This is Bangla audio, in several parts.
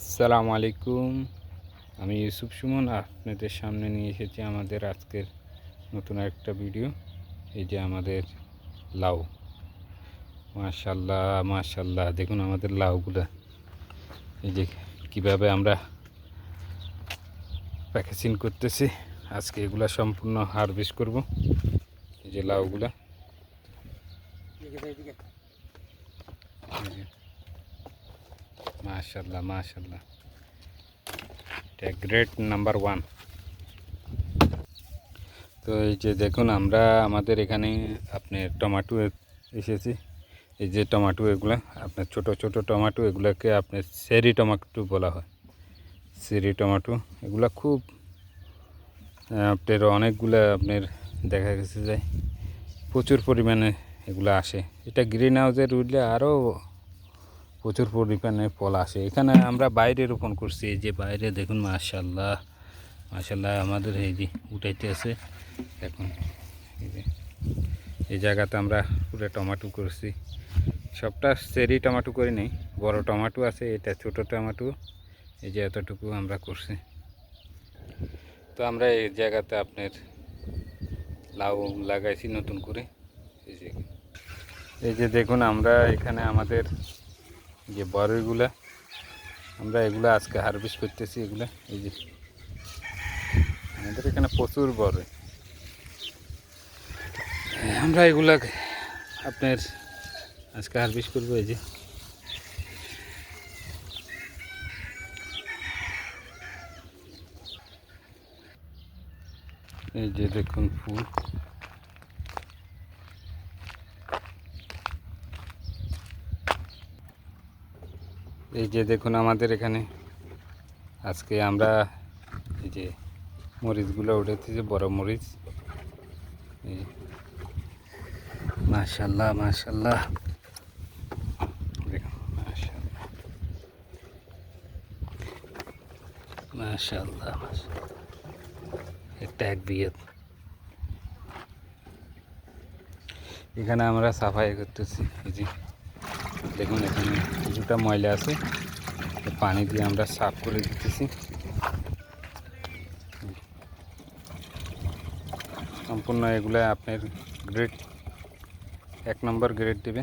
আসসালামু আলাইকুম। আমি ইউসুফ সুমন আপনাদের সামনে নিয়ে এসেছি আমাদের আজকের নতুন একটা ভিডিও। এই যে আমাদের লাউ, মাশাল্লাহ মাশাল্লাহ, দেখুন আমাদের লাউগুলা এই যে কীভাবে আমরা প্যাকেজিং করতেছি। আজকে এগুলা সম্পূর্ণ হারভেস্ট করব। এই যে লাউগুলা, মাশাল্লাহ মাশাল্লাহ, এটা গ্রেড নাম্বার 1। তো এই যে দেখুন আমরা আমাদের এখানে আপনার টমেটো এসেছি। এই যে টমেটো, এগুলা আপনার ছোট ছোট টমেটো, এগুলাকে আপনার চেরি টমেটো বলা হয়। চেরি টমেটো এগুলা খুব আপনার অনেকগুলা আপনার দেখা গেছে যে প্রচুর পরিমাণে এগুলো আসে। এটা গ্রিন হাউসে উঠলে আরও প্রচুর পরিমাণে ফল আসে। এখানে আমরা বাইরে রোপণ করছি। এই যে বাইরে দেখুন, মাশাল্লাহ মাশাল্লাহ, আমাদের এই যে উঠাইতে আছে এখন। এই জায়গাতে আমরা পুরো টমেটো করছি। সবটা চেরি টমেটো করি নেই, বড় টমেটো আছে, এটা ছোট টমেটো। এই যে এতটুকু আমরা করছি। তো আমরা এই জায়গাতে আপনার লাউ লাগাইছি নতুন করে। এই যে দেখুন আমরা এখানে আমাদের যে বড়ইগুলা, আমরা এগুলো আজকে হারভেস্ট করতেছি। এগুলা এই যে আমাদের এখানে প্রচুর বড়ই, আমরা এগুলা আপনার আজকে হারভেস্ট করবো। এই যে দেখুন ফুল, এই যে দেখুন আমাদের এখানে আজকে আমরা এই যে মরিচগুলো উঠেছি, বড় মরিচ। এই মাশাল্লাহ মাশাল্লাহ, দেখুন মাশাল্লাহ মাশাল্লাহ মাশাল্লাহ, একটা এক বিয়ে। এখানে আমরা সাফাই করতেছি। এই যে দেখুন এখানে কিছুটা ময়লা আছে, পানি দিয়ে আমরা সাফ করে দিতেছি। সম্পূর্ণ এগুলো আপনার গ্রেড 1 নম্বর গ্রেড দেবে।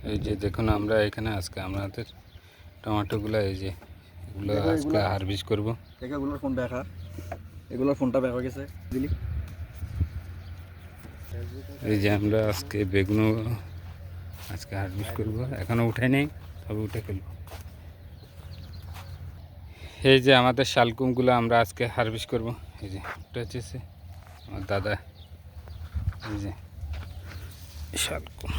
এই যে দেখুন আমরা এখানে আজকে আমাদের টমেটোগুলো, এই যে এগুলো আজকে হারভেস্ট করবো। এগুলোর ফোন দেখা, এগুলোর ফোনটা ব্যাক হয়ে গেছে দিলি। এই যে আমরা আজকে বেগুনও আজকে হারভেস্ট করবো, এখনও উঠাই নেই, তবে উঠে ফেলবো। এই যে আমাদের শালকুমগুলো আমরা আজকে হারভেস্ট করবো। এই যে এটা হচ্ছে আমার দাদা, এই যে শালকুম।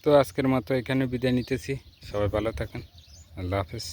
তো আজকের মতো এখানে বিদায় নিতেছি। সবাই ভালো থাকেন, আল্লাহ হাফেজ।